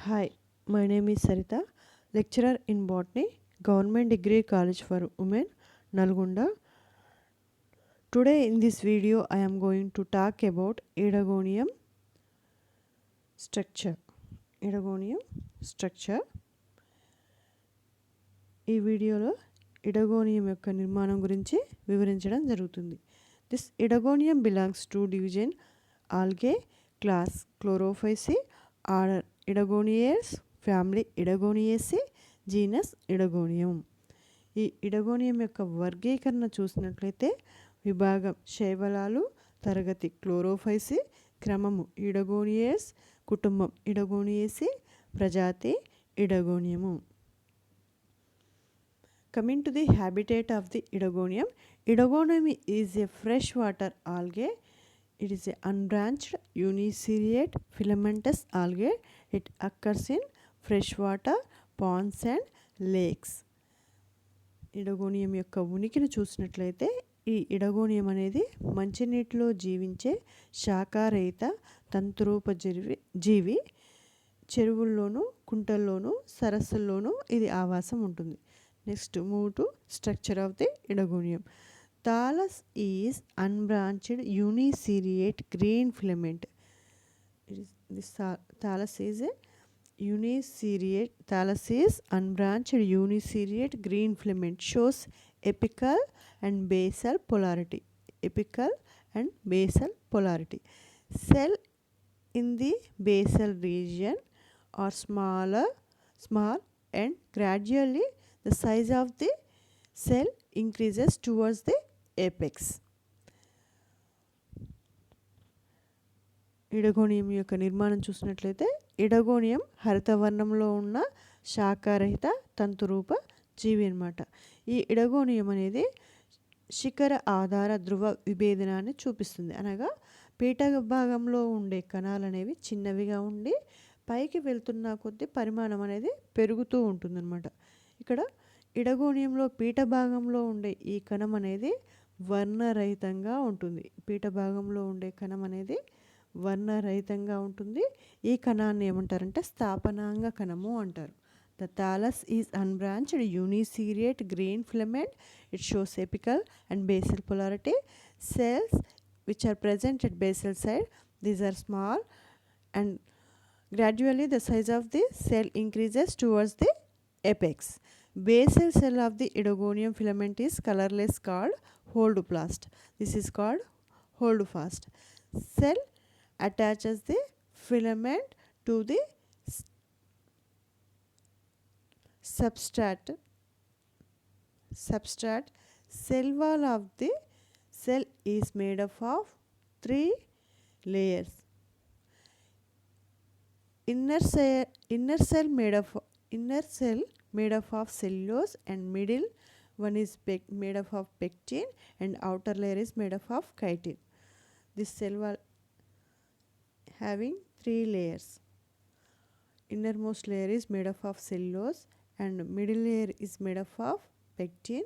Hi, my name is Sarita, lecturer in botany, Government Degree College for Women, Nalgonda. Today in this video, I am going to talk about Oedogonium structure. Oedogonium structure. ఈ వీడియోలో ఇడగోనియం యొక్క నిర్మాణం గురించి వివరించడం జరుగుతుంది. This oedogonium belongs to division algae, class chlorophyceae, order oedogoniales, family oedogoniaceae, genus oedogonium. ఈ oedogonium యొక్క వర్గీకరణ చూసినట్లయితే విభాగం శైవలాలు, తరగతి క్లోరోఫైసి, క్రమము ఇడగోనియేస్, కుటుంబం ఇడగోనియేసి, ప్రజాతి ఇడగోనియము. Coming to the habitat of the Oedogonium, Oedogonium is a freshwater algae. It is an unbranched uniseriate filamentous algae. It occurs in freshwater ponds and lakes. Oedogonium యొక్క ఉనికిని చూసినట్లయితే ఈ Oedogonium అనేది మంచినీటిలో జీవించే శాఖారహిత తంతురూప జీవి. చెరువుల్లోనూ కుంటల్లోనూ సరస్సుల్లోనూ ఇది ఆవాసం ఉంటుంది. Next, move to structure of the Oedogonium. Thallus is unbranched uniseriate green filament. This thallus is a unbranched uniseriate green filament. Shows apical and basal polarity. Apical and basal polarity. Cell in the basal region are small and gradually the size of the cell increases towards the apex. ఇడగోనియం యొక్క నిర్మాణం చూసినట్లయితే ఇడగోనియం హరితవర్ణంలో ఉన్న శాఖారహిత తంతురూప జీవి అన్నమాట. ఈ ఇడగోనియం అనేది శిఖర ఆధార ధ్రువ విభేదనాన్ని చూపిస్తుంది. అనగా పీఠ భాగంలో ఉండే కణాలు అనేవి చిన్నవిగా ఉండి పైకి వెళ్తున్న కొద్దీ పరిమాణం అనేది పెరుగుతూ ఉంటుందన్నమాట. ఇక్కడ ఇడగోనియంలో పీఠ భాగంలో ఉండే ఈ కణం అనేది వర్ణరహితంగా ఉంటుంది. పీఠ భాగంలో ఉండే కణం అనేది వర్ణరహితంగా ఉంటుంది. ఈ కణాన్ని ఏమంటారంటే స్థాపనాంగ కణము అంటారు. The thallus is unbranched uniseriate green filament. It shows apical and basal polarity. Cells which are present at basal side, these are small and gradually the size of the cell increases towards the apex. Basal cell of the Oedogonium filament is colorless, called holdfast. This is called holdfast. Cell attaches the filament to the substrate. Cell wall of the cell is made up of 3 layers. Inner cell made up of cellulose, and middle one is made up of pectin, and outer layer is made up of chitin. This cell wall having 3 layers. Innermost layer is made up of cellulose, and middle layer is made up of pectin,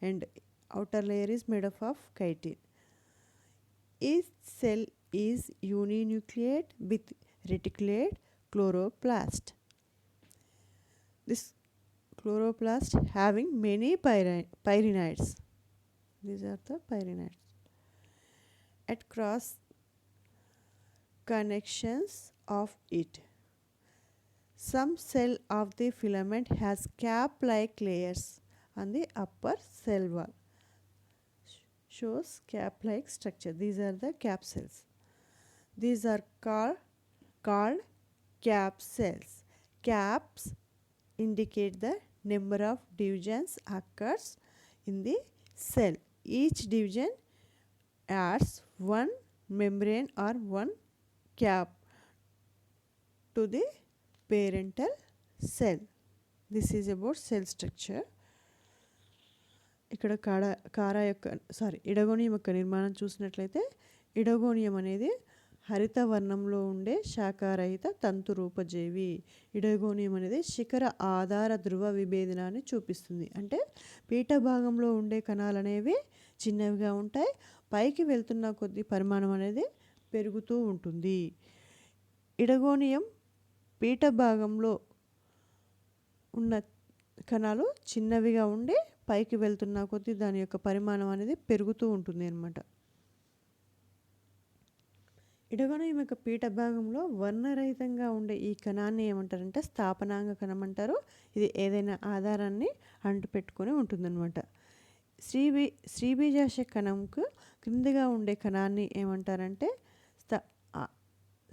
and outer layer is made up of chitin. Each cell is uninucleate with reticulate chloroplast. This chloroplast having many pyrenids. These are the pyrenids. At cross connections of it, some cell of the filament has cap-like layers on the upper cell wall. Shows cap-like structure. These are the cap cells. These are called cap cells. Caps indicate the number of divisions occurs in the cell. Each division adds one membrane or one cap to the parental cell. This is about cell structure. ఇక్కడ ఇడగోనియం యొక్క నిర్మాణం చూసినట్లయితే ఇడగోనియం అనేది హరిత వర్ణంలో ఉండే శాఖారహిత తంతురూపజీవి. ఇడగోనియం అనేది శిఖర ఆధార ధ్రువ విభేదనాన్ని చూపిస్తుంది. అంటే పీఠ భాగంలో ఉండే కణాలు అనేవి చిన్నవిగా ఉంటాయి, పైకి వెళ్తున్న కొద్ది పరిమాణం అనేది పెరుగుతూ ఉంటుంది. ఇడగోనియం పీఠ భాగంలో ఉన్న కణాలు చిన్నవిగా ఉండి పైకి వెళ్తున్న కొద్దీ దాని యొక్క పరిమాణం అనేది పెరుగుతూ ఉంటుంది అన్నమాట. ఇడగోనియం యొక్క పీఠ భాగంలో వర్ణరహితంగా ఉండే ఈ కణాన్ని ఏమంటారంటే స్థాపనాంగ కణం అంటారు. ఇది ఏదైనా ఆధారాన్ని అంటుపెట్టుకొని ఉంటుందన్నమాట. శ్రీబీజాశయ కణంకు క్రిందిగా ఉండే కణాన్ని ఏమంటారంటే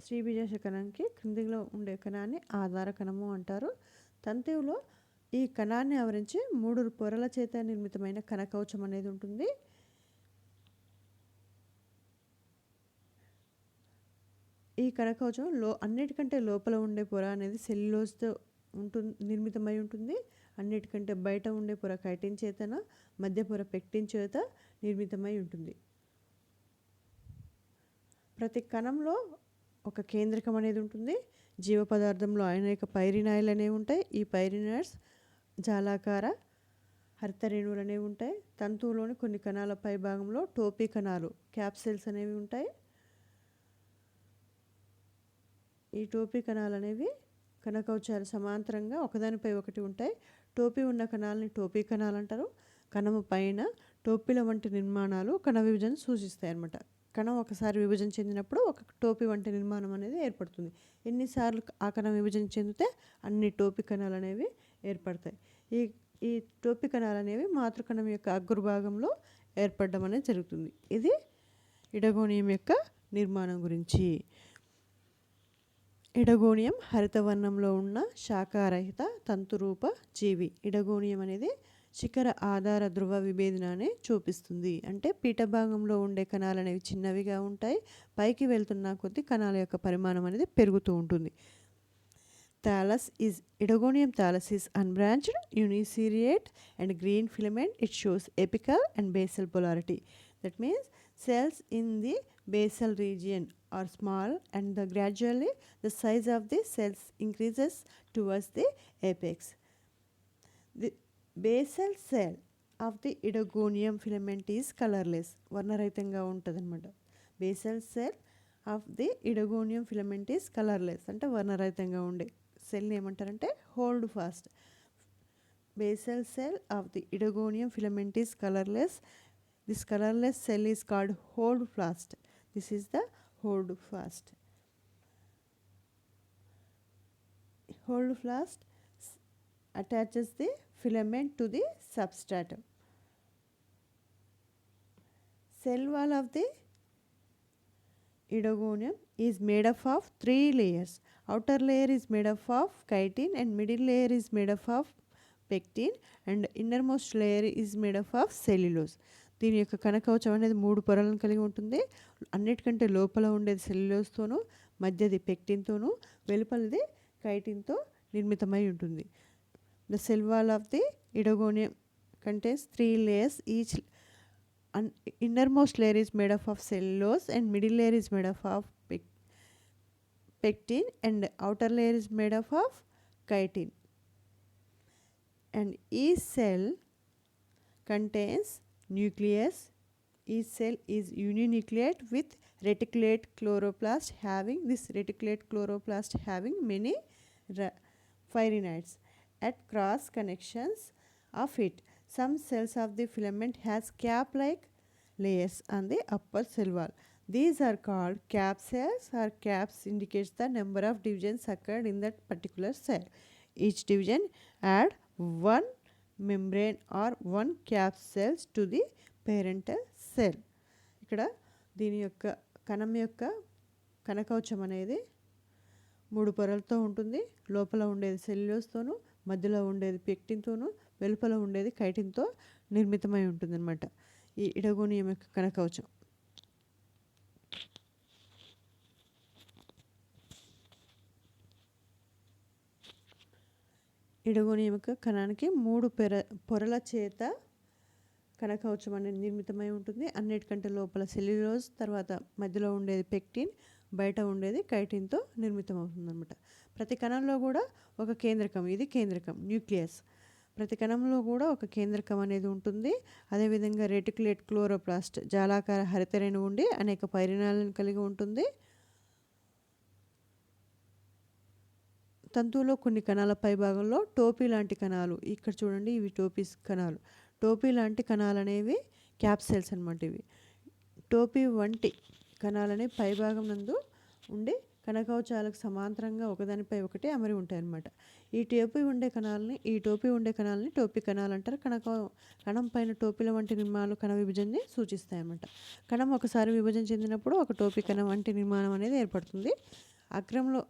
శ్రీబీజాశయ కణంకి క్రిందిలో ఉండే కణాన్ని ఆధార కణము అంటారు. తంతువులో ఈ కణాన్ని ఆవరించి 3 పొరల చేత నిర్మితమైన కణకవచం అనేది ఉంటుంది. ఈ కణకవచం అన్నిటికంటే లోపల ఉండే పొర అనేది సెల్యులోజ్తో నిర్మితమై ఉంటుంది. అన్నిటికంటే బయట ఉండే పొర కైటిన్ చేతన, మధ్య పొర పెక్టిన్ చేత నిర్మితమై ఉంటుంది. ప్రతి కణంలో ఒక కేంద్రకం అనేది ఉంటుంది. జీవ పదార్థంలో అనేక పైరినాయిలు అనేవి ఉంటాయి. ఈ పైరినాయిడ్స్ జాలాకార హరిత రేణువులు అనేవి ఉంటాయి. తంతువులోని కొన్ని కణాల పై భాగంలో టోపీ కణాలు క్యాప్సిల్స్ అనేవి ఉంటాయి. ఈ టోపీ కణాలు అనేవి కణకవచాలు సమాంతరంగా ఒకదానిపై ఒకటి ఉంటాయి. టోపీ ఉన్న కణాలని టోపీ కణాలు అంటారు. కణము పైన టోపీల వంటి నిర్మాణాలు కణ విభజన సూచిస్తాయి అన్నమాట. కణం ఒకసారి విభజన చెందినప్పుడు ఒక టోపీ వంటి నిర్మాణం అనేది ఏర్పడుతుంది. ఎన్నిసార్లు ఆ కణం విభజన చెందితే అన్ని టోపీ కణాలు అనేవి ఏర్పడతాయి. ఈ టోపీ కణాలు అనేవి మాతృకణం యొక్క అగ్రభాగంలో ఏర్పడడం అనేది జరుగుతుంది. ఇది ఇడగోనియం యొక్క నిర్మాణం గురించి. ఇడగోనియం హరితవర్ణంలో ఉన్న శాఖారహిత తంతురూప జీవి. ఇడగోనియం అనేది శిఖర ఆధార ధ్రువ విభేదనాన్ని చూపిస్తుంది. అంటే పీఠ భాగంలో ఉండే కణాలు అనేవి చిన్నవిగా ఉంటాయి. పైకి వెళ్తున్న కొద్దీ కణాల యొక్క పరిమాణం అనేది పెరుగుతూ ఉంటుంది. Thallus is Oedogonium thallus is unbranched, uniseriate and green filament. It shows apical and basal polarity. That means cells in the basal region are small and gradually the size of the cells increases towards the apex. The basal cell of the Oedogonium filament is colorless. వర్ణరహితంగా ఉంటుందన్నమాట. basal cell of the Oedogonium filament is colorless అంటే వర్ణరహితంగా ఉండే సెల్ని ఏమంటారంటే hold fast. basal cell of the Oedogonium filament is colorless. This colorless cell is called hold fast. This is the hold fast. Hold fast attaches the filament to the substratum. Cell wall of the Oedogonium is made up of 3 layers. Outer layer is made up of chitin and middle layer is made up of pectin and innermost layer is made up of cellulose. దీని యొక్క కణకవచం అనేది 3 పొరలను కలిగి ఉంటుంది. అన్నిటికంటే లోపల ఉండేది సెల్యులోజ్తోనూ, మధ్యది పెక్టిన్తోనూ, వెలుపలది కైటిన్తో నిర్మితమై ఉంటుంది. The cell wall of the Oedogonium contains 3 layers. Each innermost layer is made up of cellulose and middle layer is made up of pectin and outer layer is made up of chitin. And each cell contains nucleus. Each cell is uninucleate with reticulate chloroplast having many pyrenids at cross connections of it. Some cells of the filament has cap-like layers on the upper cell wall. These are called cap cells or caps indicates the number of divisions occurred in that particular cell. Each division add one membrane or one cap cells to the parental cell. ఇక్కడ దీని యొక్క కణం యొక్క కణకవచం అనేది 3 పొరలతో ఉంటుంది. లోపల ఉండేది సెల్యులోజ్తోనూ, మధ్యలో ఉండేది పెక్టిన్తోనూ, వెలుపల ఉండేది కైటిన్తో నిర్మితమై ఉంటుందన్నమాట ఈ ఇడగోనియం యొక్క కణకవచం. ఇడగోనియం యొక్క కణానికి 3 పొరల చేత కణకవచం అనేది నిర్మితమై ఉంటుంది. అన్నిటికంటే లోపల సెల్యులోజ్, తర్వాత మధ్యలో ఉండేది పెక్టిన్, బయట ఉండేది కైటిన్తో నిర్మితం అవుతుందన్నమాట. ప్రతి కణంలో కూడా ఒక కేంద్రకం, ఇది కేంద్రకం న్యూక్లియస్. ప్రతి కణంలో కూడా ఒక కేంద్రకం అనేది ఉంటుంది. అదేవిధంగా రెటిక్యులేట్ క్లోరోప్లాస్ట్ జాలాకార హరిత రేణువు ఉండి అనేక పైరినాలను కలిగి ఉంటుంది. తంతువులో కొన్ని కణాల పై భాగంలో టోపీ లాంటి కణాలు, ఇక్కడ చూడండి ఇవి టోపీస్ కణాలు. టోపీ లాంటి కణాలు అనేవి క్యాప్సెల్స్ అనమాట. ఇవి టోపీ వంటి కణాలనే పై భాగం నందు ఉండి కణకవచాలకు సమాంతరంగా ఒకదానిపై ఒకటి అమరి ఉంటాయి అన్నమాట. ఈ టోపీ ఉండే కణాలని టోపీ కణాలు అంటారు. కణం పైన టోపీల వంటి నిర్మాణాలు కణ విభజనని సూచిస్తాయి అన్నమాట. కణం ఒకసారి విభజన చెందినప్పుడు ఒక టోపీ కణం వంటి నిర్మాణం అనేది ఏర్పడుతుంది. అగ్రంలో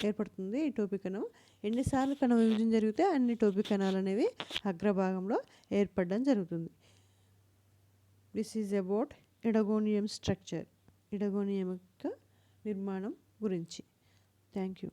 ఏర్పడుతుంది ఈ టోపీ కణం. ఎన్నిసార్లు కణ విభజన జరిగితే అన్ని టోపీ కణాలు అనేవి అగ్రభాగంలో ఏర్పడడం జరుగుతుంది. దిస్ ఈజ్ అబౌట్ ఎడగోనియం స్ట్రక్చర్, ఎడగోనియం యొక్క నిర్మాణం గురించి. Thank you.